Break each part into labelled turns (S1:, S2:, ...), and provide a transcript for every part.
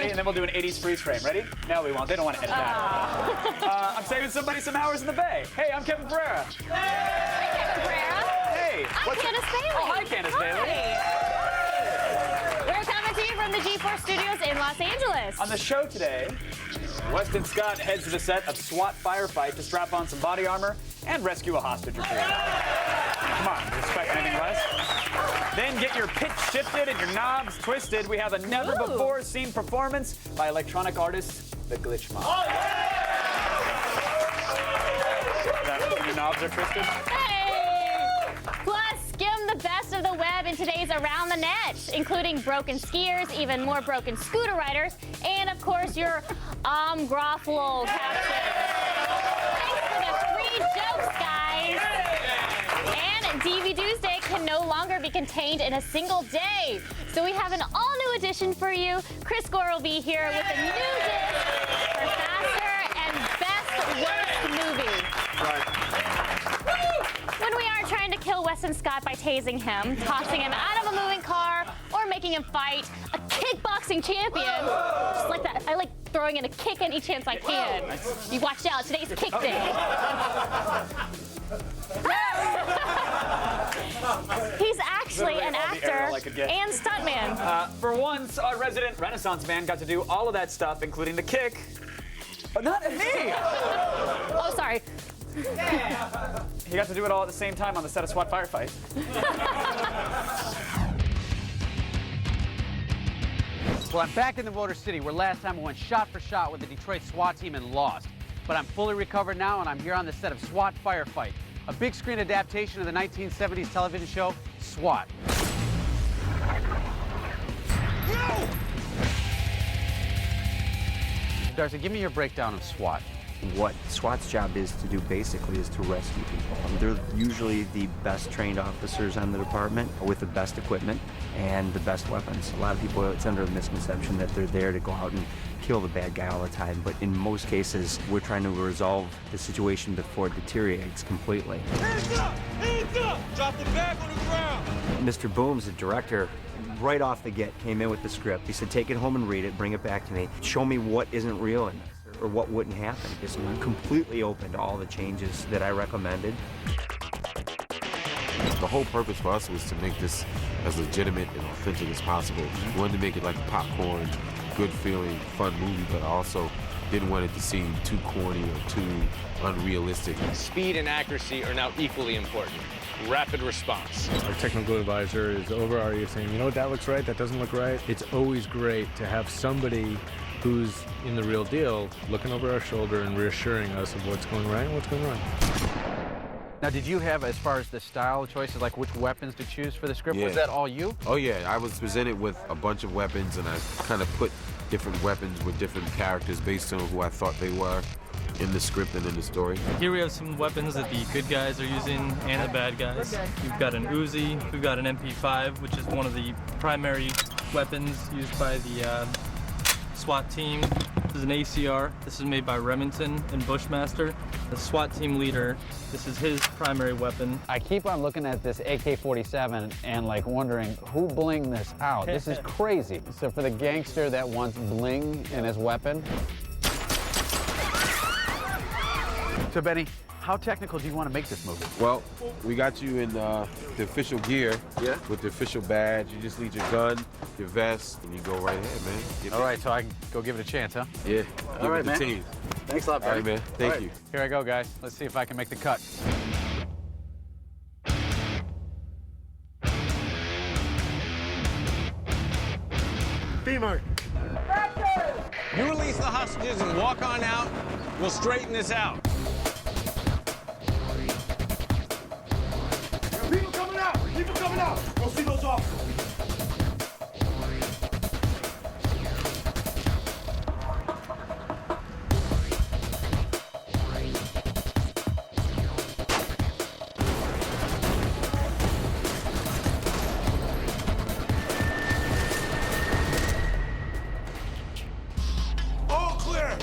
S1: Ready? And then we'll do an 80s freeze frame. Ready? No, we won't. They don't want to edit that. I'm saving somebody some hours in the Bay. Hey, I'm Kevin Pereira.
S2: Hey, Kevin Pereira.
S1: Hey.
S2: I'm Candace Bailey.
S1: Oh, hi, Candace Bailey.
S2: We're coming to you from the G4 Studios in Los Angeles.
S1: On the show today, Weston Scott heads to the set of SWAT Firefight to strap on some body armor and rescue a hostage or two. Come on, you expect anything less? Then get your pitch shifted and your knobs twisted. We have a never-before-seen performance by electronic artist, The Glitch Mob. Oh, yeah! Your knobs are twisted?
S2: Hey! Plus, skim the best of the web in today's Around the Net, including broken skiers, even more broken scooter riders, and, of course, your Groflo caption. Thanks for the free jokes, guys. And DVD Tuesday can no longer be contained in a single day. So we have an all-new edition for you. Chris Gore will be here with a new disc for faster and best worst movie.
S1: Right.
S2: When we aren't trying to kill Weston Scott by tasing him, tossing him out of a moving car, or making him fight a kickboxing champion, just like that. I like throwing in a kick any chance I can. You watch out, today's kick day. He's actually an actor and stuntman.
S1: For once, our resident Renaissance man got to do all of that stuff, including the kick. But not me!
S2: Oh, sorry.
S1: He got to do it all at the same time on the set of SWAT Firefight.
S3: Well, I'm back in the Motor City, where last time I went shot for shot with the Detroit SWAT team and lost. But I'm fully recovered now, and I'm here on the set of SWAT Firefight, a big screen adaptation of the 1970s television show, SWAT. No! Darcy, give me your breakdown of SWAT.
S4: What SWAT's job is to do basically is to rescue people. They're usually the best trained officers on the department with the best equipment and the best weapons. A lot of people, it's under a misconception that they're there to go out and kill the bad guy all the time, but in most cases, we're trying to resolve the situation before it deteriorates completely.
S5: Hands up! Hands up! Drop the bag on the ground!
S4: Mr. Booms, the director, right off the get came in with the script. He said, take it home and read it, bring it back to me. Show me what isn't real in this, or what wouldn't happen. Just completely open to all the changes that I recommended.
S6: The whole purpose for us was to make this as legitimate and authentic as possible. We wanted to make it like a popcorn, good feeling, fun movie, but also didn't want it to seem too corny or too unrealistic.
S7: Speed and accuracy are now equally important. Rapid response.
S8: Our technical advisor is over our ear saying, you know, that looks right, that doesn't look right. It's always great to have somebody who's in the real deal looking over our shoulder and reassuring us of what's going right and what's going wrong.
S3: Now, did you have, as far as the style choices, like which weapons to choose for the script?
S6: Yeah.
S3: Was that all you?
S6: Oh yeah, I was presented with a bunch of weapons, and I kind of put different weapons with different characters based on who I thought they were in the script and in the story.
S9: Here we have some weapons that the good guys are using and the bad guys. We've got an Uzi, we've got an MP5, which is one of the primary weapons used by the SWAT team. This is an ACR. This is made by Remington and Bushmaster. The SWAT team leader, this is his primary weapon.
S3: I keep on looking at this AK-47 and like wondering who blinged this out. This is crazy. So for the gangster that wants bling in his weapon. So Benny, how technical do you want to make this movie?
S6: Well, we got you in the official gear, with the official badge. You just need your gun, your vest, and you go right ahead, man.
S3: All right, so I can go give it a chance, huh?
S6: Yeah,
S3: All right,
S6: give it
S3: man.
S6: the team.
S3: Thanks a lot,
S6: All
S3: Benny.
S6: right, man. Thank you.
S3: Here I go, guys. Let's see if I can make the cut.
S5: B-Mark.
S7: You release the hostages and walk on out. We'll straighten this out.
S5: People coming out! People coming out! Go see those officers. All clear!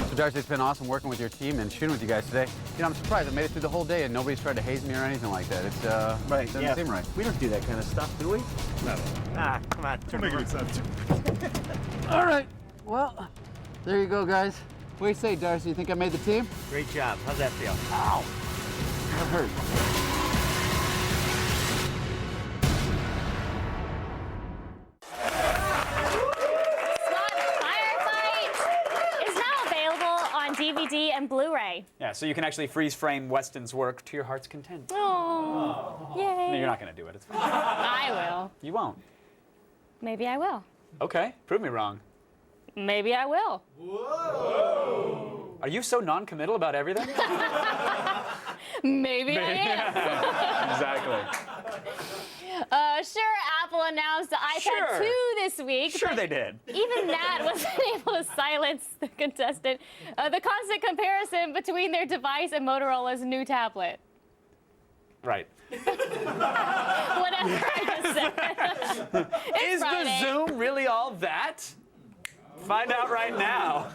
S3: So Darcy, it's been awesome working with your team and shooting with you guys today. You know, I'm surprised I made it through the whole day and nobody's tried to haze me or anything like that. It's, doesn't seem right.
S4: We don't do that kind of stuff, do we?
S8: No.
S4: Ah, come on.
S8: Don't make any sense.
S3: All right. Well, there you go, guys. What do you say, Darcy? You think I made the team?
S4: Great job. How's that feel?
S3: Ow! That hurt.
S2: DVD and Blu-ray.
S1: Yeah, so you can actually freeze frame Weston's work to your heart's content.
S2: Oh, yay.
S1: No, you're not going to do it. It's fine.
S2: I will.
S1: You won't.
S2: Maybe I will.
S1: Okay, prove me wrong.
S2: Maybe I will.
S1: Whoa. Are you so non-committal about everything?
S2: Maybe I am.
S1: Exactly.
S2: Sure, Apple announced the iPad 2 this week.
S1: Sure they did.
S2: Even that wasn't able to silence the contestant. The constant comparison between their device and Motorola's new tablet.
S1: Right.
S2: Whatever I just said.
S1: Is the Zoom really all that? Find out right now.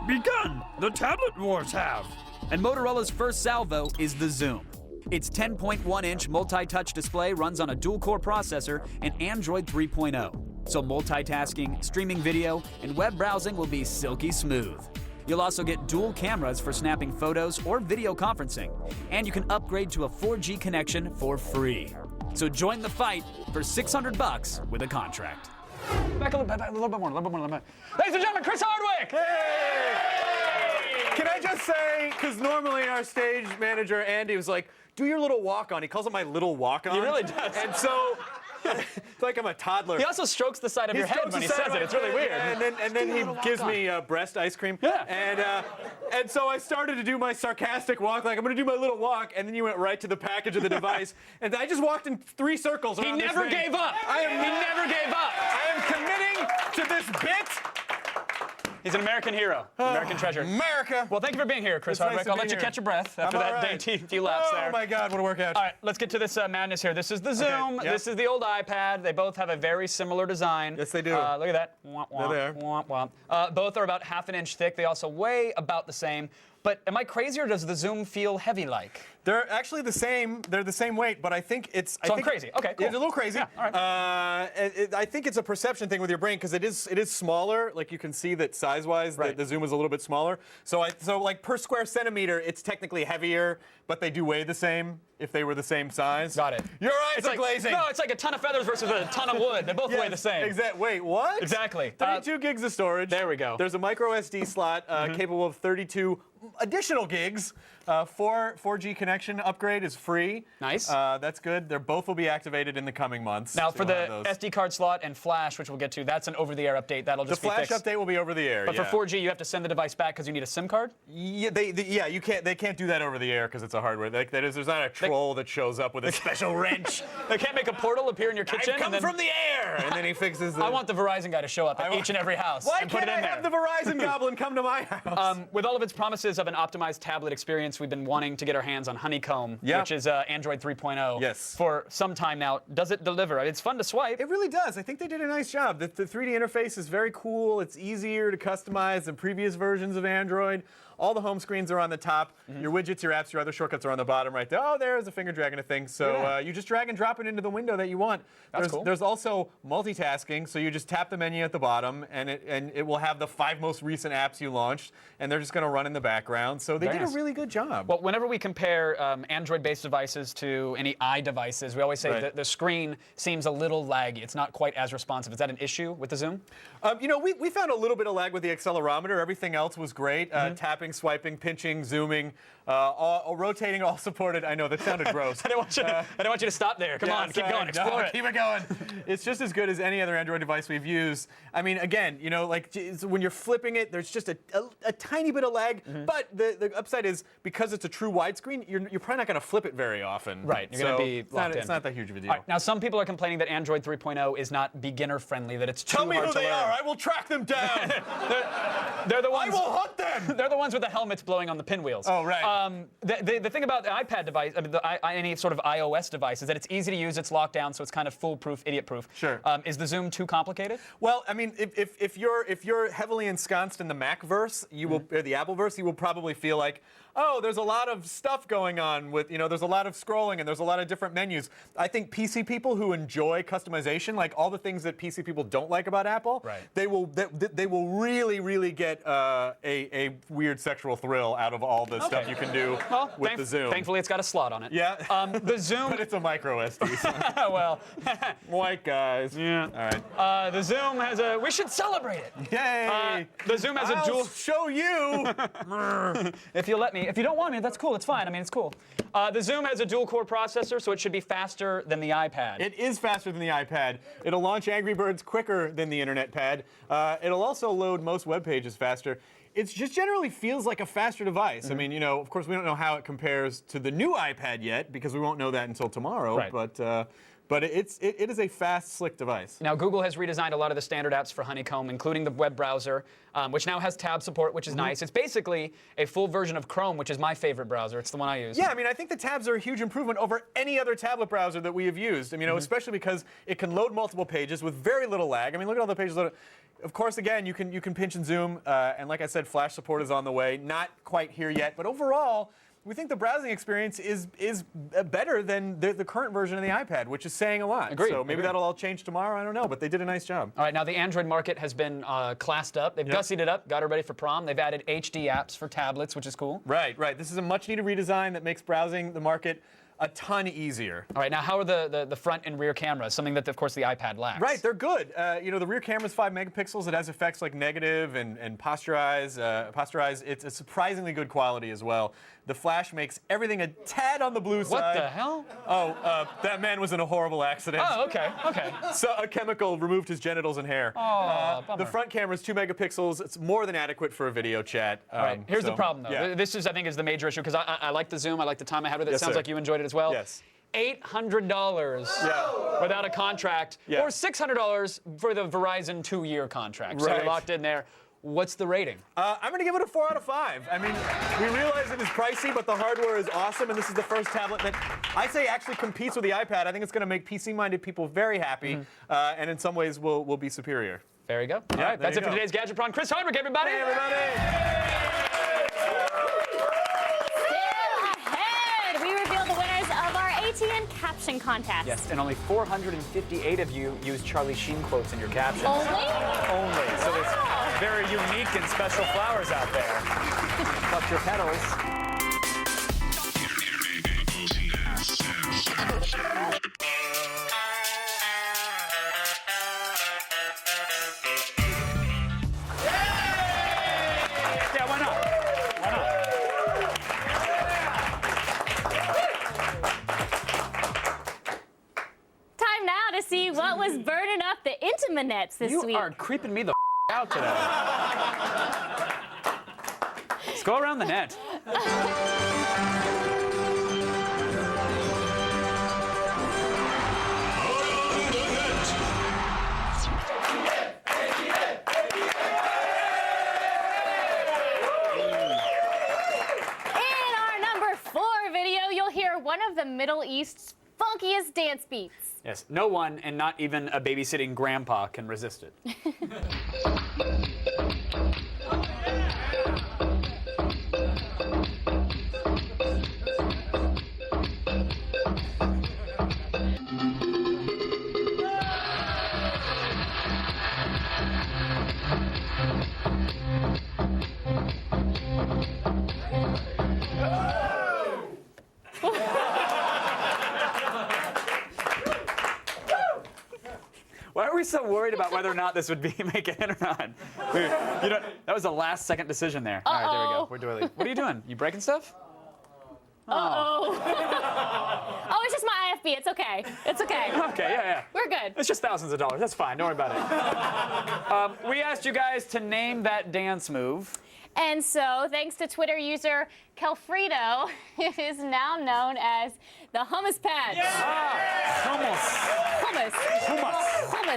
S1: Begun! The tablet wars have! And Motorola's first salvo is the Zoom. Its 10.1-inch multi-touch display runs on a dual-core processor and Android 3.0. So multitasking, streaming video, and web browsing will be silky smooth. You'll also get dual cameras for snapping photos or video conferencing. And you can upgrade to a 4G connection for free. So join the fight for $600 with a contract. Back a little bit more. Ladies and gentlemen, Chris Hardwick!
S10: Hey! Can I just say, because normally our stage manager, Andy, was like, do your little walk-on. He calls it my little walk-on.
S1: He really does.
S10: And so, it's like I'm a toddler.
S1: He also strokes the side of your head when he says it. It's really weird.
S10: And then he gives me breast ice cream.
S1: Yeah.
S10: And so I started to do my sarcastic walk, like I'm going to do my little walk, and then you went right to the package of the device. And I just walked in 3 circles around this thing.
S1: He never gave up. He never gave up.
S10: I am committing to this bit.
S1: He's an American hero, American treasure.
S10: America.
S1: Well, thank you for being here, Chris Hardwick. I'll let you catch your breath after that day few laps there.
S10: Oh my God, what a workout.
S1: All right, let's get to this madness here. This is the Zoom.
S10: Okay, yep.
S1: This is the old iPad. They both have a very similar design.
S10: Yes, they do.
S1: Look at that. Womp, womp,
S10: They're there.
S1: womp, womp. Both are about ½ an inch thick. They also weigh about the same. But am I crazy, or does the Zoom feel heavy-like?
S10: They're actually the same. They're the same weight, but I think it's.
S1: I'm crazy. Okay, cool.
S10: It's a little crazy.
S1: Yeah, all right.
S10: I think it's a perception thing with your brain because it is smaller. Like you can see that size-wise, the Zoom is a little bit smaller. So like per square centimeter, it's technically heavier, but they do weigh the same if they were the same size.
S1: Got it.
S10: Your eyes
S1: It's
S10: are
S1: like
S10: glazing.
S1: No, it's like a ton of feathers versus a ton of wood. They both weigh the same.
S10: Exactly. Wait, what?
S1: Exactly.
S10: 32 gigs of storage.
S1: There we go.
S10: There's a micro SD slot capable of 32 additional gigs. 4G connection upgrade is free.
S1: Nice.
S10: That's good. They both will be activated in the coming months.
S1: Now,
S10: So
S1: for
S10: you'll have
S1: the
S10: those.
S1: SD card slot and flash, which we'll get to, that's an over-the-air update. That'll
S10: The
S1: just be
S10: flash
S1: fixed.
S10: update will be over the air.
S1: But
S10: yeah.
S1: for 4G, you have to send the device back because you need a SIM card?
S10: Yeah, you can't. They can't do that over the air because it's a hardware. There's not a troll that shows up with a special wrench.
S1: They can't make a portal appear in your kitchen?
S10: I've come
S1: and then,
S10: from the air, and then he fixes the.
S1: I want the Verizon guy to show up at each and every house
S10: Why
S1: and put
S10: can't
S1: it in
S10: I
S1: there.
S10: have the Verizon goblin come to my house?
S1: With all of its promises of an optimized tablet experience, we've been wanting to get our hands on Honeycomb, which is Android 3.0, for some time now. Does it deliver? It's fun to swipe.
S10: It really does. I think they did a nice job. The 3D interface is very cool. It's easier to customize than previous versions of Android. All the home screens are on the top. Your widgets, your apps, your other shortcuts are on the bottom right there. Oh, there's a finger dragging a thing. So you just drag and drop it into the window that you want.
S1: That's cool.
S10: There's also multitasking. So you just tap the menu at the bottom, and it will have the 5 most recent apps you launched, and they're just going to run in the background. So they did a really good job.
S1: Well, whenever we compare Android-based devices to any iDevices, we always say that the screen seems a little laggy. It's not quite as responsive. Is that an issue with the Zoom?
S10: We found a little bit of lag with the accelerometer. Everything else was great. Tapping, swiping, pinching, zooming, all rotating, all supported. I know that sounded gross.
S1: I don't want you to stop there. Come on, keep going, explore it.
S10: Keep it going. It's just as good as any other Android device we've used. I mean, again, when you're flipping it, there's just a tiny bit of lag. But the upside is because it's a true widescreen, you're probably not going to flip it very often.
S1: Right. You're going to be locked in.
S10: It's not that huge of a deal.
S1: All right, now, some people are complaining that Android 3.0 is not beginner-friendly, that it's too hard to learn.
S10: Tell me who they are. I will track them down.
S1: They're the ones.
S10: I will hunt them.
S1: They're the ones with the helmets blowing on the pinwheels.
S10: Oh, right.
S1: The thing about the iPad device, I mean, any sort of iOS device, is that it's easy to use. It's locked down, so it's kind of foolproof, idiot-proof.
S10: Sure.
S1: Is the zoom too complicated?
S10: Well, I mean, if you're heavily ensconced in the Macverse, you will, or the Appleverse, you will probably feel like, oh, there's a lot of stuff going on with, there's a lot of scrolling and there's a lot of different menus. I think PC people who enjoy customization, like all the things that PC people don't like about Apple,
S1: right.
S10: they will really get a weird sexual thrill out of all the stuff you can do with the zoom.
S1: Thankfully, it's got a slot on it.
S10: Yeah.
S1: The zoom.
S10: But it's a micro SD.
S1: Well.
S10: White guys.
S1: Yeah.
S10: All right.
S1: The zoom has a. We should celebrate it.
S10: Yay!
S1: The zoom has a dual.
S10: I'll show you.
S1: If you let me. If you don't want me, that's cool. It's fine. I mean, it's cool. The zoom has a dual-core processor, so it should be faster than the iPad.
S10: It is faster than the iPad. It'll launch Angry Birds quicker than the Internet Pad. It'll also load most web pages faster. It just generally feels like a faster device. I mean, of course, we don't know how it compares to the new iPad yet because we won't know that until tomorrow.
S1: Right.
S10: But it is a fast, slick device.
S1: Now, Google has redesigned a lot of the standard apps for Honeycomb, including the web browser, which now has tab support, which is nice. It's basically a full version of Chrome, which is my favorite browser. It's the one I use.
S10: Yeah, I mean, I think the tabs are a huge improvement over any other tablet browser that we have used. I mean, especially because it can load multiple pages with very little lag. I mean, look at all the pages loaded. Of course, again, you can pinch and zoom, and like I said, Flash support is on the way. Not quite here yet, but overall, we think the browsing experience is better than the current version of the iPad, which is saying a lot.
S1: Agreed.
S10: So maybe that'll all change tomorrow. I don't know, but they did a nice job.
S1: All right, now the Android market has been classed up. They've gussied it up, got it ready for prom. They've added HD apps for tablets, which is cool.
S10: Right. This is a much-needed redesign that makes browsing the market a ton easier.
S1: All right, now how are the front and rear cameras? Something that, of course, the iPad lacks.
S10: Right, they're good. The rear camera's 5 megapixels. It has effects like negative and posterize. It's a surprisingly good quality as well. The flash makes everything a tad on the blue side.
S1: What the hell?
S10: Oh, that man was in a horrible accident.
S1: Oh, okay.
S10: So a chemical removed his genitals and hair.
S1: Oh, bummer.
S10: The front camera is 2 megapixels. It's more than adequate for a video chat.
S1: All right, here's the problem, though.
S10: Yeah.
S1: This is, I think, is the major issue, because I like the zoom. I like the time I had with it.
S10: Yes,
S1: Sounds
S10: sir.
S1: like you enjoyed it as well.
S10: Yes.
S1: $800 without a contract,
S10: Yeah.
S1: or $600 for the Verizon 2-year contract. So
S10: Right.
S1: you're locked in there. What's the rating?
S10: I'm going to give it a 4 out of 5. I mean, we realize it is pricey, but the hardware is awesome, and this is the first tablet that I say actually competes with the iPad. I think it's going to make PC-minded people very happy, and in some ways will be superior.
S1: There you go. All right, that's it for today's Gadget Prawn. Chris Hardwick, everybody.
S10: Hey, everybody.
S2: ATN caption contest.
S1: Yes, and only 458 of you used Charlie Sheen quotes in your captions.
S2: Only?
S1: Only. So there's very unique and special flowers out there. Pluck your petals. Yeah, why not? Why not?
S2: Time now to see what was burning up the Intimanets this week.
S1: You are creeping me the out today. Let's go around the net.
S2: In our number 4 video, you'll hear one of the Middle East's funkiest dance beats.
S1: Yes, no one, and not even a babysitting grandpa, can resist it. Why are we so worried about whether or not this would make it in or not? That was a last-second decision there. All right, there we go. We're doing. What are you doing? You breaking stuff?
S2: Uh-oh. Oh, it's just my IFB. It's okay. It's okay.
S1: Okay, yeah.
S2: We're good.
S1: It's just thousands of dollars. That's fine. Don't worry about it. We asked you guys to name that dance move.
S2: And so, thanks to Twitter user Kelfredo, it is now known as the hummus patch.
S1: Hummus.
S2: Hummus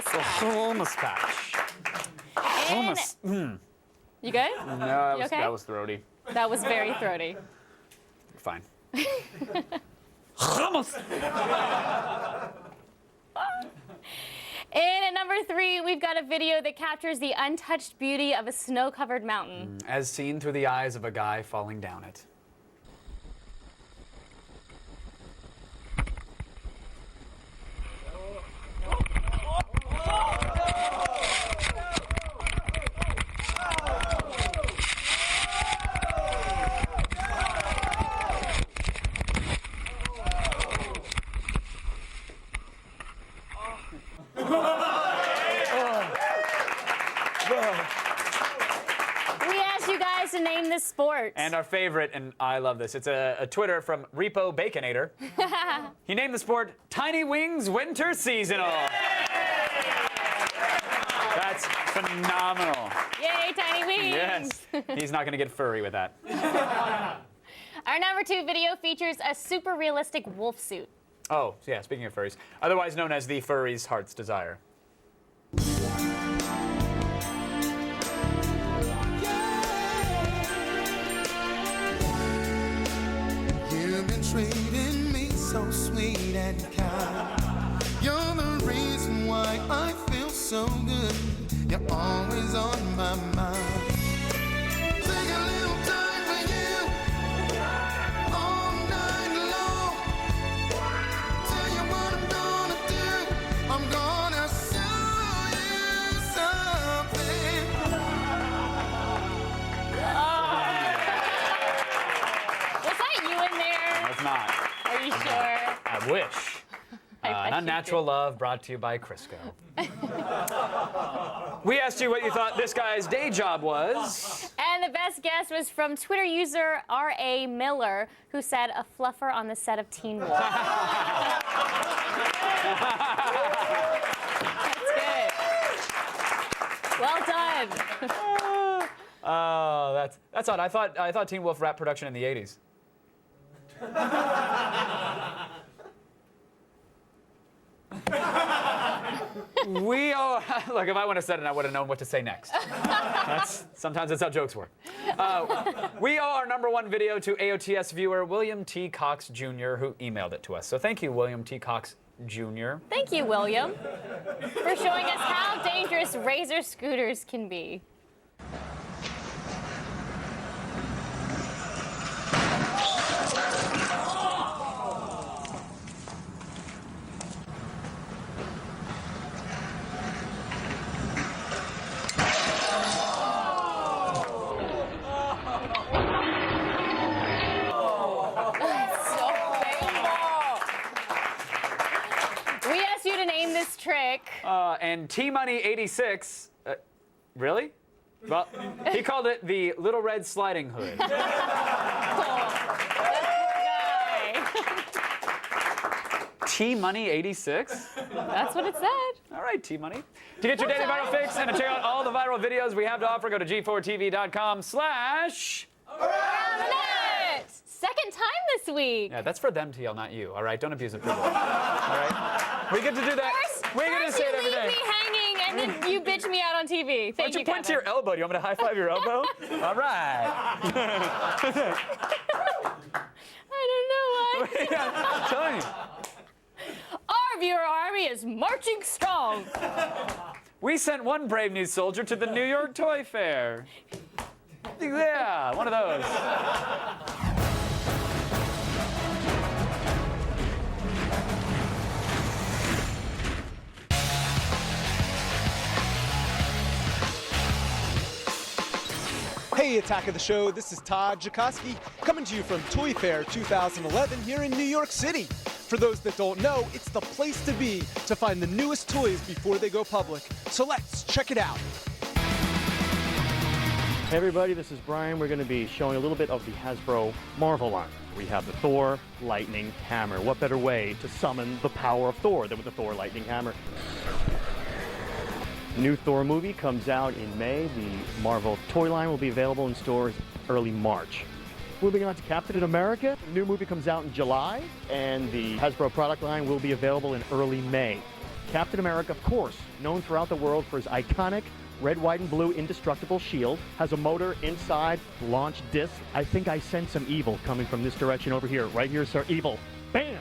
S2: patch.
S1: Hummus patch. Hummus.
S2: You good?
S1: No,
S2: You okay?
S1: that was throaty.
S2: That was very throaty.
S1: fine. Vamos!
S2: And at number 3, we've got a video that captures the untouched beauty of a snow-covered mountain.
S1: As seen through the eyes of a guy falling down it.
S2: We asked you guys to name this sport.
S1: And our favorite, and I love this, it's a Twitter from Repo Baconator. He named the sport Tiny Wings Winter Seasonal. That's phenomenal.
S2: Yay, tiny wings!
S1: Yes. He's not going to get furry with that.
S2: Our number 2 video features a super realistic wolf suit.
S1: Oh, yeah, speaking of furries, otherwise known as the furry's heart's desire.
S11: You've been treating me so sweet and kind. You're the reason why I feel so good. You're always on my mind. Take a little time for you all night long. Tell you what I'm gonna do. I'm gonna show you something.
S2: Was that you in there?
S1: That's not.
S2: Are you sure?
S1: I wish.
S2: I bet
S1: An
S2: you
S1: Unnatural
S2: did.
S1: Love brought to you by Crisco. We asked you what you thought this guy's day job was.
S2: And the best guess was from Twitter user R.A. Miller, who said a fluffer on the set of Teen Wolf. That's good. Well done.
S1: Oh, that's odd. I thought Teen Wolf rap production in the 80s. We all look. If I would have said it, I would have known what to say next. Sometimes that's how jokes work. We owe our number 1 video to AOTS viewer William T. Cox Jr., who emailed it to us. So thank you, William T. Cox Jr.
S2: Thank you, William, for showing us how dangerous razor scooters can be. This trick.
S1: And T-Money 86, really? Well, he called it the Little Red Sliding Hood.
S2: Cool. That poor guy.
S1: T-Money 86?
S2: That's what it said.
S1: All right, T-Money. To get your daily viral fix and to check out all the viral videos we have to offer, go to g4tv.com/.
S2: Around the net! Second time this week.
S1: Yeah, that's for them to yell, not you. All right, don't abuse it. All right, we get to do that. We get to say it every day.
S2: First you leave me hanging, and then you bitch me out on TV.
S1: Why don't you point to your elbow? Do you want me to high five your elbow? All right.
S2: I don't know why.
S1: Yeah, tell me.
S2: Our viewer army is marching strong.
S1: We sent one brave new soldier to the New York Toy Fair. Yeah, one of those.
S12: Hey, Attack of the Show, this is Todd Jakoski coming to you from Toy Fair 2011 here in New York City. For those that don't know, it's the place to be to find the newest toys before they go public. So let's check it out.
S13: Hey everybody, this is Brian. We're going to be showing a little bit of the Hasbro Marvel line. We have the Thor Lightning Hammer. What better way to summon the power of Thor than with the Thor Lightning Hammer? New Thor movie comes out in May. The Marvel toy line will be available in stores early March. Moving on to Captain America, the new movie comes out in July, and the Hasbro product line will be available in early May. Captain America, of course, known throughout the world for his iconic red, white, and blue indestructible shield, has a motor inside, launch disc. I think I sense some evil coming from this direction over here. Right here, sir. Evil. Bam!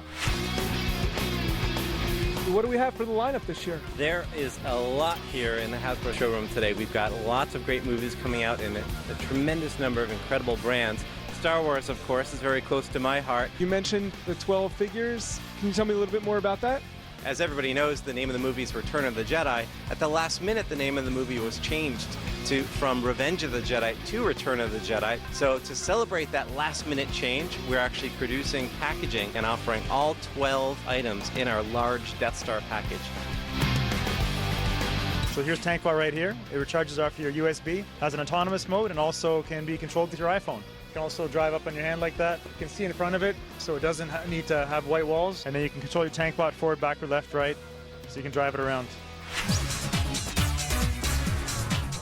S14: What do we have for the lineup this year?
S15: There is a lot here in the Hasbro showroom today. We've got lots of great movies coming out in a tremendous number of incredible brands. Star Wars, of course, is very close to my heart.
S14: You mentioned the 12 figures. Can you tell me a little bit more about that?
S15: As everybody knows, the name of the movie is Return of the Jedi. At the last minute, the name of the movie was changed from Revenge of the Jedi to Return of the Jedi. So to celebrate that last minute change, we're actually producing packaging and offering all 12 items in our large Death Star package.
S16: So here's Tankbot right here. It recharges off your USB, has an autonomous mode, and also can be controlled with your iPhone. You can also drive up on your hand like that. You can see in front of it, so it doesn't need to have white walls. And then you can control your Tankbot forward, backward, left, right, so you can drive it around.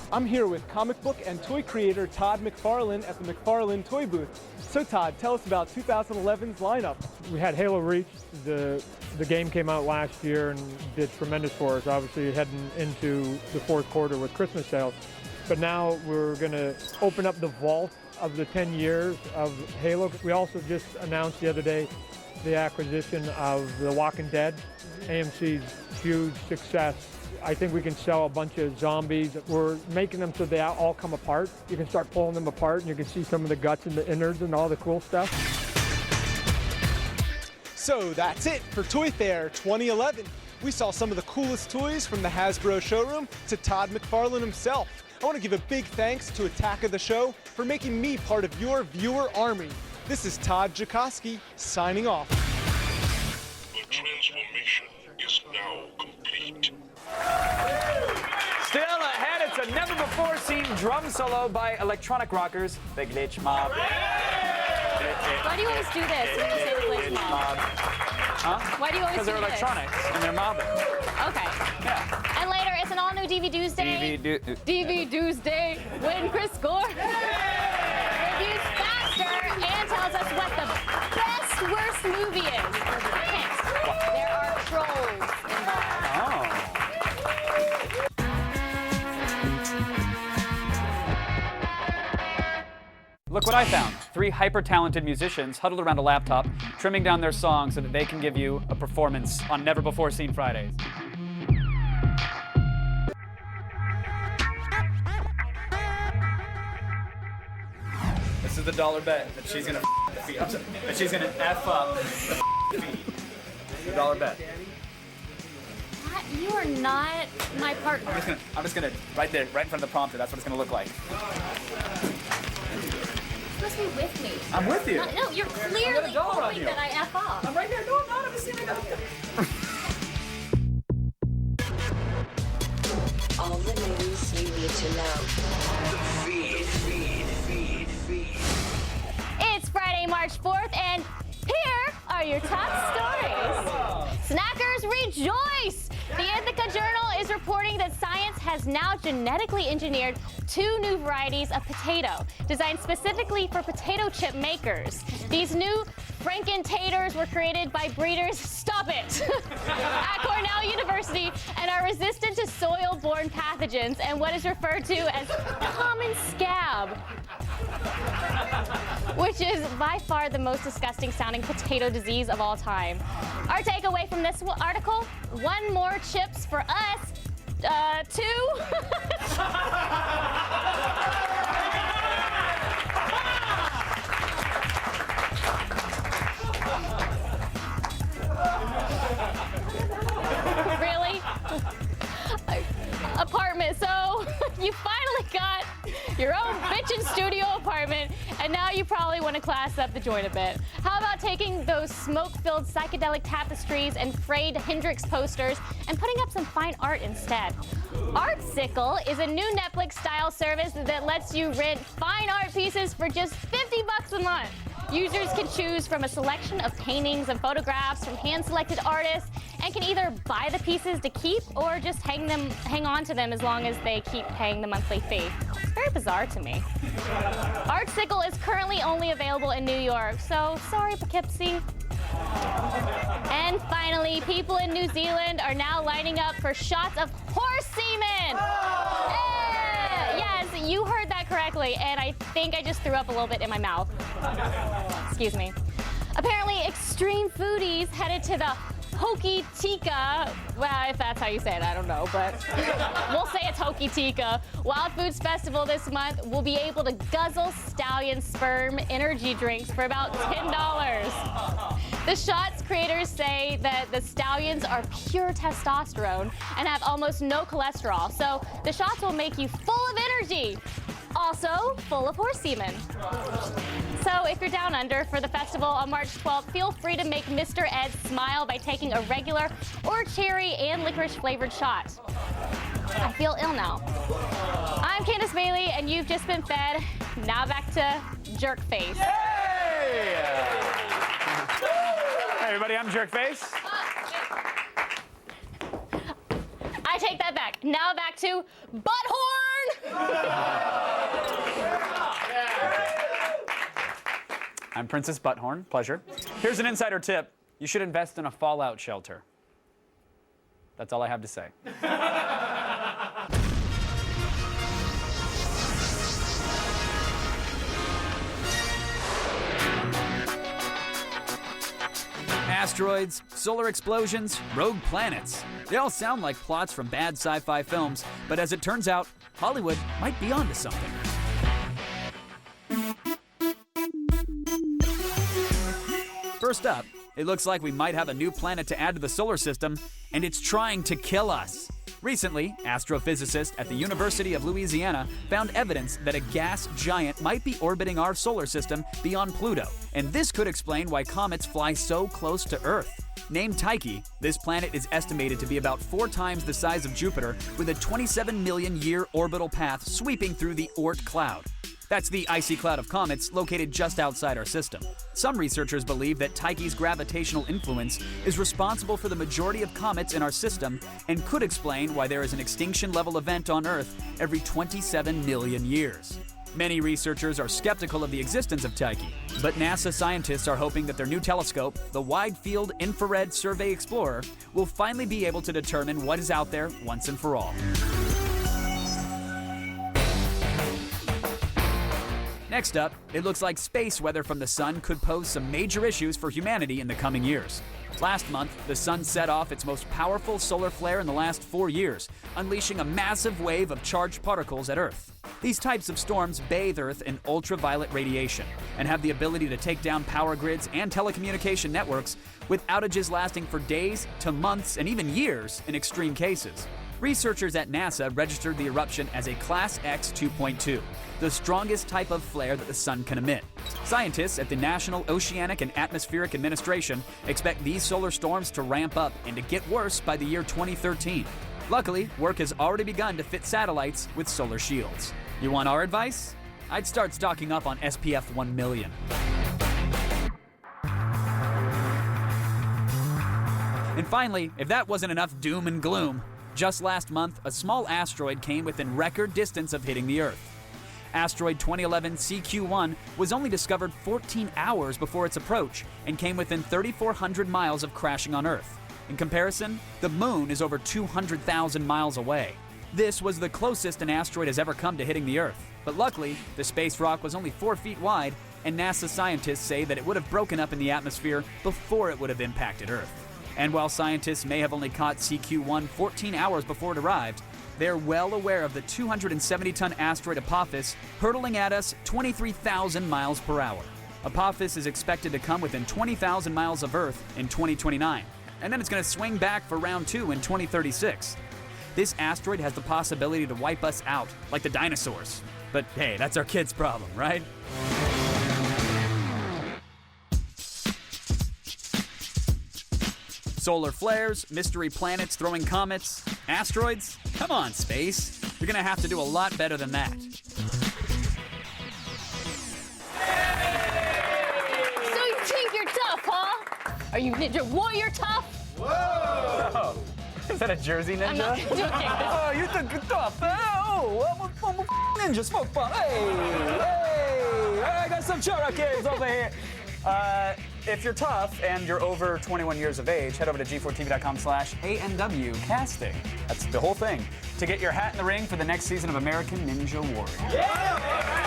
S14: I'm here with comic book and toy creator Todd McFarlane at the McFarlane Toy Booth. So Todd, tell us about 2011's lineup.
S17: We had Halo Reach. The game came out last year and did tremendous for us, obviously heading into the fourth quarter with Christmas sales. But now we're going to open up the vault of the 10 years of Halo. We also just announced the other day the acquisition of The Walking Dead, AMC's huge success. I think we can sell a bunch of zombies. We're making them so they all come apart. You can start pulling them apart and you can see some of the guts and the innards and all the cool stuff.
S12: So that's it for Toy Fair 2011. We saw some of the coolest toys from the Hasbro showroom to Todd McFarlane himself. I want to give a big thanks to Attack of the Show for making me part of your viewer army. This is Todd Jakoski signing off.
S18: The transformation is now complete.
S1: Still ahead, it's a never-before-seen drum solo by electronic rockers, the Glitch Mob.
S2: Why do you always do this when you say the Glitch Mob?
S1: Huh?
S2: Why do you always do this?
S1: Because they're electronics and they're mobbing.
S2: Okay.
S1: Yeah.
S2: And later, it's an all-new DVD Tuesday. DVD Tuesday when Chris Gore reviews faster and tells us what the best worst movie is. Hint, there are trolls involved.
S1: Oh. Look what I found. 3 hyper-talented musicians huddled around a laptop, trimming down their songs so that they can give you a performance on never-before-seen Fridays. This is the dollar bet that she's gonna the feed. That she's gonna F up the feed. The dollar bet.
S2: You are not my partner.
S1: I'm just gonna, right there, right in front of the prompter, that's what it's gonna look like.
S2: You're supposed to be with me.
S1: I'm with you.
S2: No, you're clearly hoping that I F off.
S1: I'm right there. No, I'm not. I'm assuming that.
S19: All the news you need to know.
S2: It's Friday, March 4th, and here are your top stories. Snackers rejoice! The Ithaca Journal is reporting that science has now genetically engineered 2 new varieties of potato, designed specifically for potato chip makers. These new Franken-taters were created by breeders, stop it, at Cornell University and are resistant to soil-borne pathogens and what is referred to as common scab, which is by far the most disgusting sounding potato disease of all time. Our takeaway from this article, 1 more chips for us, 2. Really? Apartment, so you finally got your own bitchin' studio apartment, and now you probably want to class up the joint a bit. How about taking those smoke-filled psychedelic tapestries and frayed Hendrix posters and putting up some fine art instead? Artsicle is a new Netflix-style service that lets you rent fine art pieces for just $50 a month. Users can choose from a selection of paintings and photographs from hand-selected artists and can either buy the pieces to keep or just hang on to them as long as they keep paying the monthly fee. It's very bizarre to me. Artsicle is currently only available in New York, so sorry, Poughkeepsie. And finally, people in New Zealand are now lining up for shots of horse semen. Yes, you heard that correctly, and I think I just threw up a little bit in my mouth. Excuse me. Apparently, extreme foodies headed to the Hokitika, well, if that's how you say it, I don't know, but we'll say it's Hokitika Wild Foods Festival this month. Will be able to guzzle stallion sperm energy drinks for about $10. The shots creators say that the stallions are pure testosterone and have almost no cholesterol, so the shots will make you full of energy, also full of horse semen. So if you're down under for the festival on March 12th, feel free to make Mr. Ed smile by taking a regular or cherry and licorice flavored shot. I feel ill now. I'm Candace Bailey, and you've just been fed. Now back to Jerk Face.
S1: Hey, everybody, I'm Jerk Face.
S2: I take that back. Now back to Butthorn!
S1: I'm Princess Butthorn. Pleasure. Here's an insider tip. You should invest in a fallout shelter. That's all I have to say. Asteroids, solar explosions, rogue planets. They all sound like plots from bad sci-fi films, but as it turns out, Hollywood might be onto something. First up, it looks like we might have a new planet to add to the solar system, and it's trying to kill us. Recently, astrophysicists at the University of Louisiana found evidence that a gas giant might be orbiting our solar system beyond Pluto, and this could explain why comets fly so close to Earth. Named Tyche, this planet is estimated to be about 4 times the size of Jupiter, with a 27 million year orbital path sweeping through the Oort cloud. That's the icy cloud of comets located just outside our system. Some researchers believe that Tyche's gravitational influence is responsible for the majority of comets in our system and could explain why there is an extinction-level event on Earth every 27 million years. Many researchers are skeptical of the existence of Tyche, but NASA scientists are hoping that their new telescope, the Wide Field Infrared Survey Explorer, will finally be able to determine what is out there once and for all. Next up, it looks like space weather from the sun could pose some major issues for humanity in the coming years. Last month, the sun set off its most powerful solar flare in the last 4 years, unleashing a massive wave of charged particles at Earth. These types of storms bathe Earth in ultraviolet radiation and have the ability to take down power grids and telecommunication networks, with outages lasting for days to months and even years in extreme cases. Researchers at NASA registered the eruption as a Class X 2.2, the strongest type of flare that the sun can emit. Scientists at the National Oceanic and Atmospheric Administration expect these solar storms to ramp up and to get worse by the year 2013. Luckily, work has already begun to fit satellites with solar shields. You want our advice? I'd start stocking up on SPF 1 million. And finally, if that wasn't enough doom and gloom, just last month, a small asteroid came within record distance of hitting the Earth. Asteroid 2011 CQ-1 was only discovered 14 hours before its approach and came within 3,400 miles of crashing on Earth. In comparison, the Moon is over 200,000 miles away. This was the closest an asteroid has ever come to hitting the Earth. But luckily, the space rock was only 4 feet wide, and NASA scientists say that it would have broken up in the atmosphere before it would have impacted Earth. And while scientists may have only caught CQ-1 14 hours before it arrived, they're well aware of the 270-ton asteroid Apophis hurtling at us 23,000 miles per hour. Apophis is expected to come within 20,000 miles of Earth in 2029, and then it's going to swing back for round 2 in 2036. This asteroid has the possibility to wipe us out, like the dinosaurs. But hey, that's our kids' problem, right? Solar flares, mystery planets throwing comets, asteroids? Come on, space. You're gonna have to do a lot better than that.
S2: So you think you're tough, huh? Are you Ninja Warrior tough?
S1: Whoa! Is that a Jersey ninja?
S2: I'm not joking.
S1: Oh, you think you're tough? Oh, I'm a ninja smoke bomb. Hey, I got some Cherokees over here. if you're tough and you're over 21 years of age, head over to g4tv.com/ANW casting. That's the whole thing. To get your hat in the ring for the next season of American Ninja Warrior.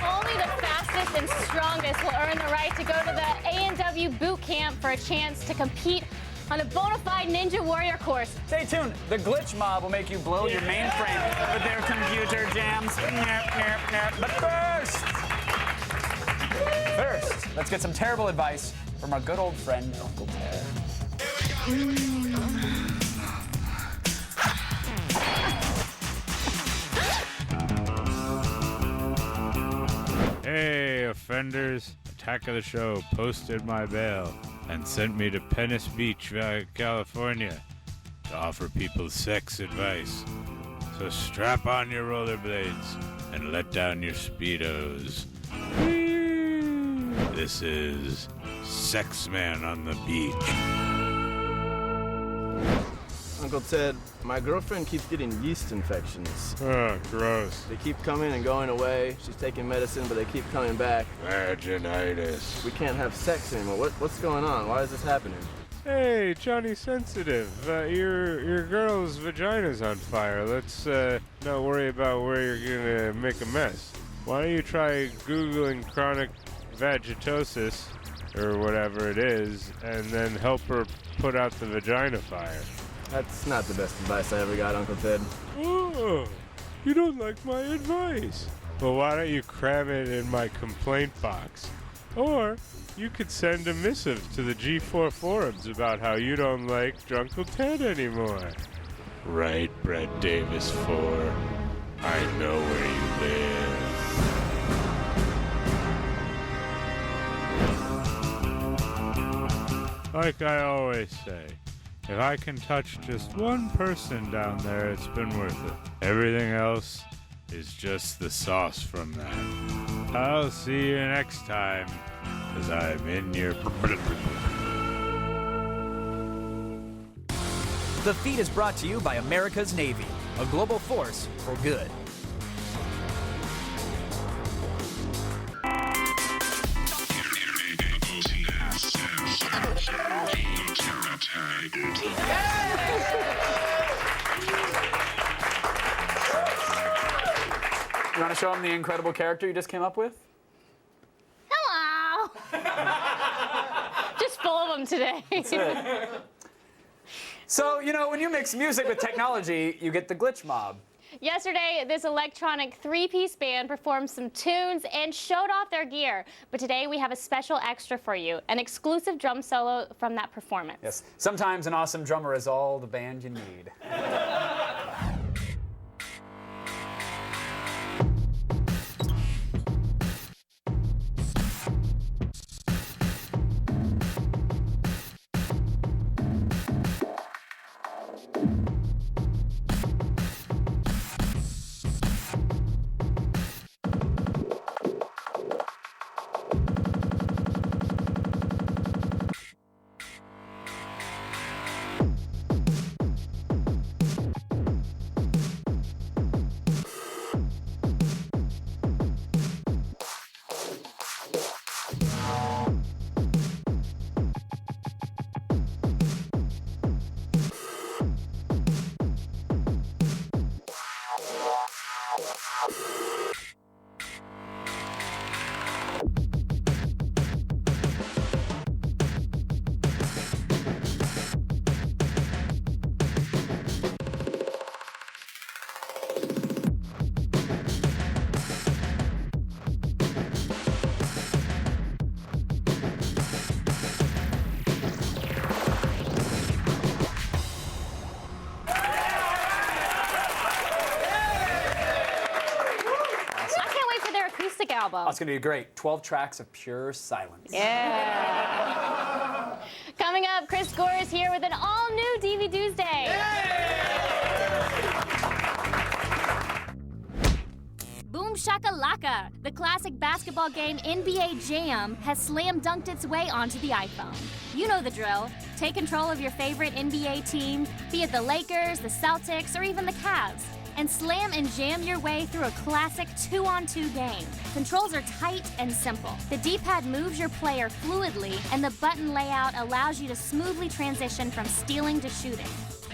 S2: Only the fastest and strongest will earn the right to go to the A&W boot camp for a chance to compete on a bona fide Ninja Warrior course.
S1: Stay tuned. The glitch mob will make you blow your mainframe with their computer jams. But first, let's get some terrible advice from our good old friend, Uncle Ted.
S8: Hey, offenders. Attack of the Show posted my bail and sent me to Venice Beach, California to offer people sex advice. So strap on your rollerblades and let down your Speedos. This is Sex Man on the Beach.
S20: Uncle Ted, my girlfriend keeps getting yeast infections.
S8: Oh, gross.
S20: They keep coming and going away. She's taking medicine, but they keep coming back.
S8: Vaginitis.
S20: We can't have sex anymore. What's going on? Why is this happening?
S8: Hey, Johnny Sensitive, your girl's vagina's on fire. Let's not worry about where you're gonna make a mess. Why don't you try Googling chronic vagitosis, or whatever it is, and then help her put out the vagina fire.
S20: That's not the best advice I ever got, Uncle Ted.
S8: Oh, you don't like my advice. Well, why don't you cram it in my complaint box? Or you could send a missive to the G4 forums about how you don't like Drunkle Ted anymore. Right, Brett Davis 4. I know where you live. Like I always say, if I can touch just one person down there, it's been worth it. Everything else is just the sauce from that. I'll see you next time, because I'm in your...
S1: The Feed is brought to you by America's Navy, a global force for good. You want to show them the incredible character you just came up with?
S2: Hello! Just full of them today.
S1: That's it. So, you know, when you mix music with technology, you get the glitch mob.
S2: Yesterday, this electronic three-piece band performed some tunes and showed off their gear. But today, we have a special extra for you, an exclusive drum solo from that performance.
S1: Yes, sometimes an awesome drummer is all the band you need.
S2: Album.
S1: Oh, it's going to be great. 12 tracks of pure silence.
S2: Yeah. Coming up, Chris Gore is here with an all-new DVD Tuesday. Boom Shakalaka, the classic basketball game NBA Jam, has slam dunked its way onto the iPhone. You know the drill. Take control of your favorite NBA team, be it the Lakers, the Celtics, or even the Cavs. and slam and jam your way through a classic 2-on-2 game. Controls are tight and simple. The D-pad moves your player fluidly, and the button layout allows you to smoothly transition from stealing to shooting.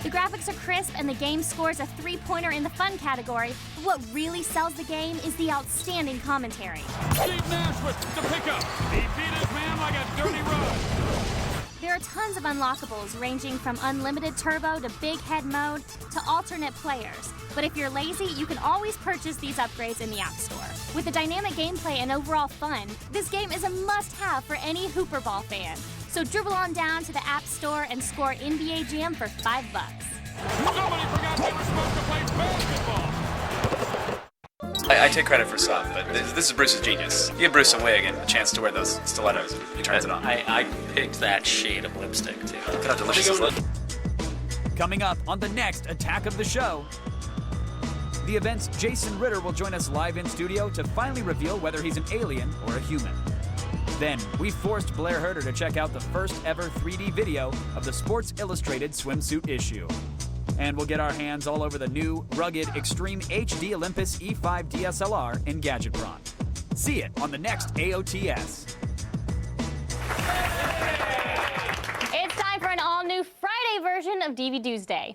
S2: The graphics are crisp, and the game scores a 3-pointer in the fun category. But what really sells the game is the outstanding commentary.
S5: Steve Nash with the pickup. He beat his man like a dirty rug.
S2: There are tons of unlockables, ranging from unlimited turbo to big head mode to alternate players. But if you're lazy, you can always purchase these upgrades in the App Store. With the dynamic gameplay and overall fun, this game is a must-have for any Hooper Ball fan. So dribble on down to the App Store and score NBA Jam for $5.
S5: Somebody forgot they were supposed to play basketball.
S1: I take credit for some, but this is Bruce's genius. You give Bruce a wig and a chance to wear those stilettos, and he turns it on.
S21: I picked that shade of lipstick, too.
S1: Look how delicious it looks. Coming up on the next Attack of the Show, the event's Jason Ritter will join us live in studio to finally reveal whether he's an alien or a human. Then, we forced Blair Herter to check out the first ever 3D video of the Sports Illustrated swimsuit issue. And we'll get our hands all over the new, rugged, Extreme HD Olympus E5 DSLR in Gadgetron. See it on the next AOTS.
S2: It's time for an all-new Friday version of DVD Tuesday.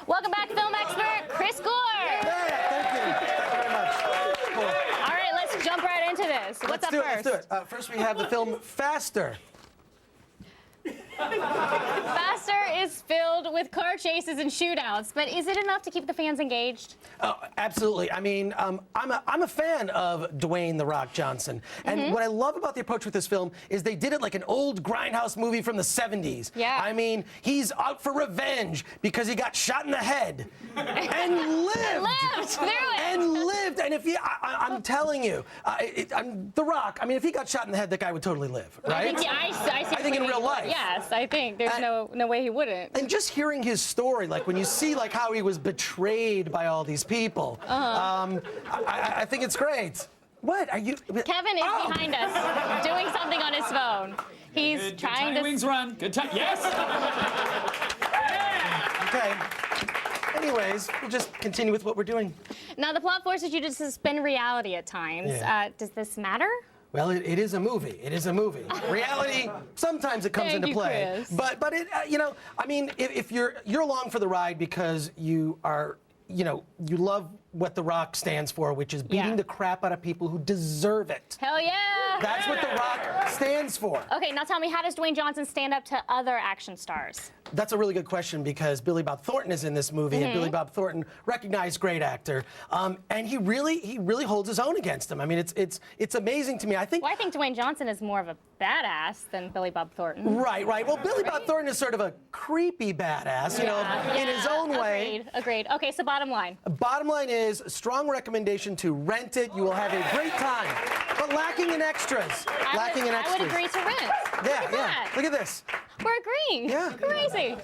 S2: Welcome back, film expert Chris Gore.
S22: Thank you very much. Cool.
S2: All right, let's jump right into this. What's up first?
S22: Let's do it. First, we have the film Faster.
S2: Faster is filled with car chases and shootouts, but is it enough to keep the fans engaged?
S22: Absolutely. I mean, I'm a fan of Dwayne "The Rock" Johnson, and what I love about the approach with this film is they did it like an old grindhouse movie from the 70s.
S2: Yeah.
S22: I mean, he's out for revenge because he got shot in the head and lived. And lived. And if he, I'm telling you, I'm The Rock. I mean, if he got shot in the head, that guy would totally live, right?
S2: I
S22: think in real life.
S2: Yes, I think there's no way he wouldn't.
S22: And just hearing his story, like when you see like how he was betrayed by all these people, I think it's great. What are you?
S2: Kevin is behind us, doing something on his phone. He's trying to.
S1: Wings run. Good time. Yes.
S22: Okay. Anyways, we'll just continue with what we're doing.
S2: Now the plot forces you to suspend reality at times.
S22: Yeah.
S2: Does this matter?
S22: Well, it is a movie. It is a movie. Reality, sometimes it comes into play.
S2: Chris.
S22: But it, you know, I mean, if you're along for the ride because you are, you know, you love what The Rock stands for, which is beating the crap out of people who deserve it.
S2: Hell yeah!
S22: That's what The Rock stands for.
S2: Okay, now tell me, how does Dwayne Johnson stand up to other action stars?
S22: That's a really good question because Billy Bob Thornton is in this movie, and Billy Bob Thornton, recognized great actor, and he really holds his own against him. I mean, it's amazing to me. I think.
S2: Well, I think Dwayne Johnson is more of a badass than Billy Bob Thornton.
S22: Right. Well, Billy Bob Thornton is sort of a creepy badass, you know, in his own way.
S2: Agreed. Okay, so bottom line.
S22: Bottom line is strong recommendation to rent it. You will have a great time, but lacking in extras.
S2: I would agree to rent.
S22: Yeah. Look at this.
S2: We're agreeing.
S22: Yeah.
S2: Crazy.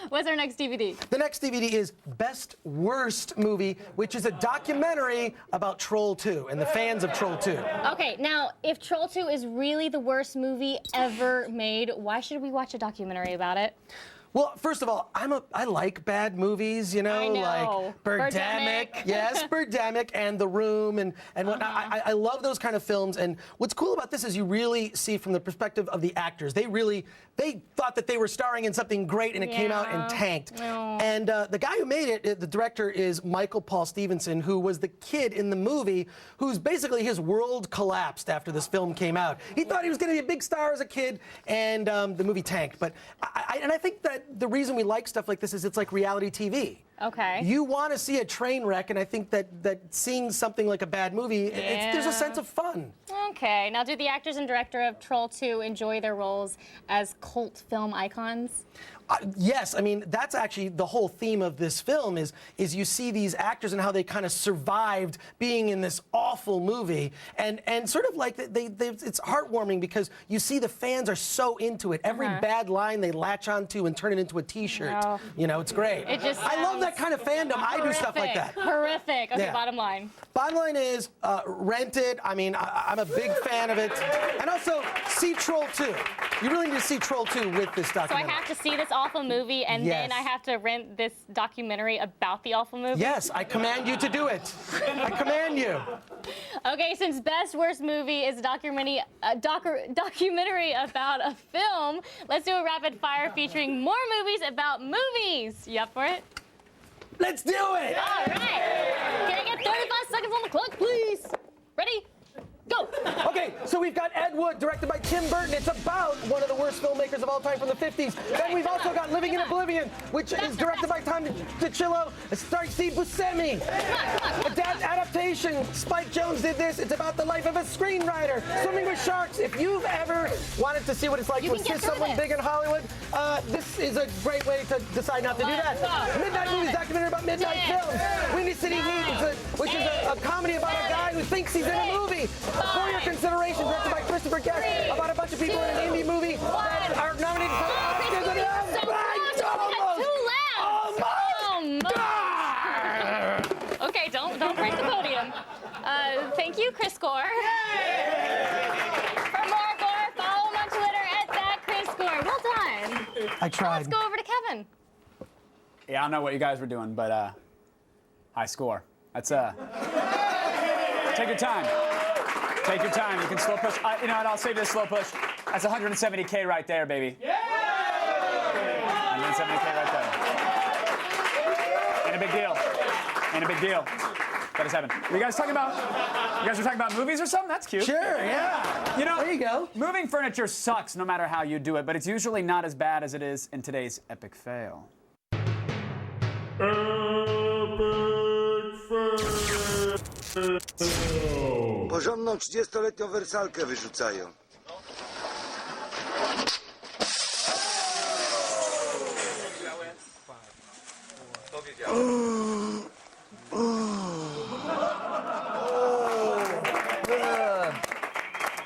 S2: What's our next DVD?
S22: The next DVD is Best Worst Movie, which is a documentary about Troll 2 and the fans of Troll 2.
S2: Okay, now, if Troll 2 is really the worst movie ever made, why should we watch a documentary about it?
S22: Well, first of all, I like bad movies, you know, like Birdemic. Yes, Birdemic and The Room and whatnot. I love those kind of films. And what's cool about this is you really see from the perspective of the actors. They thought that they were starring in something great, and it came out and tanked. And the guy who made it, the director, is Michael Paul Stevenson, who was the kid in the movie whose basically his world collapsed after this film came out. He thought he was going to be a big star as a kid, and the movie tanked. But I think that the reason we like stuff like this is it's like reality TV.
S2: Okay.
S22: You want to see a train wreck, and I think that seeing something like a bad movie, there's a sense of fun.
S2: Okay. Now, do the actors and director of Troll 2 enjoy their roles as cult film icons?
S22: Yes, I mean, that's actually the whole theme of this film is you see these actors and how they kind of survived being in this awful movie, and sort of like it's heartwarming because you see the fans are so into it. Every bad line they latch onto and turn it into a T-shirt. You know, it's great. I love that kind of fandom. I do stuff like that.
S2: Horrific. Okay, bottom line.
S22: Bottom line is rent it. I mean, I'm a big fan of it. And also, see Troll 2. You really need to see Troll 2 with this
S2: So I
S22: documentary.
S2: have to see this awful movie, and
S22: Yes.
S2: then I have to rent this documentary about the awful movie?
S22: Yes, I command you to do it. I command you.
S2: Okay, since Best Worst Movie is a documentary about a film, let's do a rapid fire featuring more movies about movies. You up for it?
S22: Let's do it!
S2: All right. Can I get 35 seconds on the clock, please? Ready? Go!
S22: Okay, so we've got Ed Wood, directed by Tim Burton. It's about one of the worst filmmakers of all time from the 50s. Then we've also got Living in Oblivion, which is directed by Tom DiCillo. It stars Steve Buscemi. Adaptation, Spike Jonze did this. It's about the life of a screenwriter. Swimming with Sharks. If you've ever wanted to see what it's like to assist someone big in Hollywood, this is a great way to decide not to do that. Midnight Movies, documentary about midnight films. Windy City Heat, which is a comedy about a guy who thinks he's in a movie. For your consideration, directed by Christopher Guest, about a bunch of people in an indie movie that are nominated for Oscars.
S2: Okay, don't break the podium. Thank you, Chris Gore. For more Gore, follow him on Twitter @ThatChrisGore. Well done.
S22: I tried.
S2: Let's go over to Kevin.
S1: Yeah, I don't know what you guys were doing, but high score. That's take your time. Take your time. You can slow push. You know what? I'll save this slow push. That's 170K right there, baby. Yeah! 170K right there. Ain't a big deal. Ain't a big deal. That is heaven. Were you guys talking about? You guys were talking about movies or something? That's cute.
S22: Sure, yeah.
S1: You know,
S22: there you go.
S1: Moving furniture sucks no matter how you do it, but it's usually not as bad as it is in today's epic fail.
S6: Porządną 30-letnią wersalkę wyrzucają.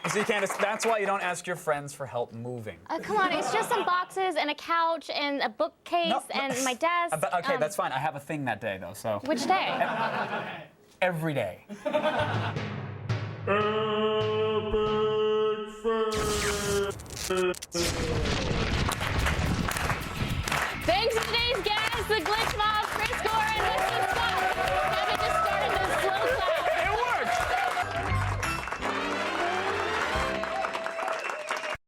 S1: So you can't. That's why you don't ask your friends for help moving.
S2: Come on, it's just some boxes and a couch and a bookcase and my desk.
S1: Okay, that's fine. I have a thing that day though, so.
S2: Which day?
S1: Every day.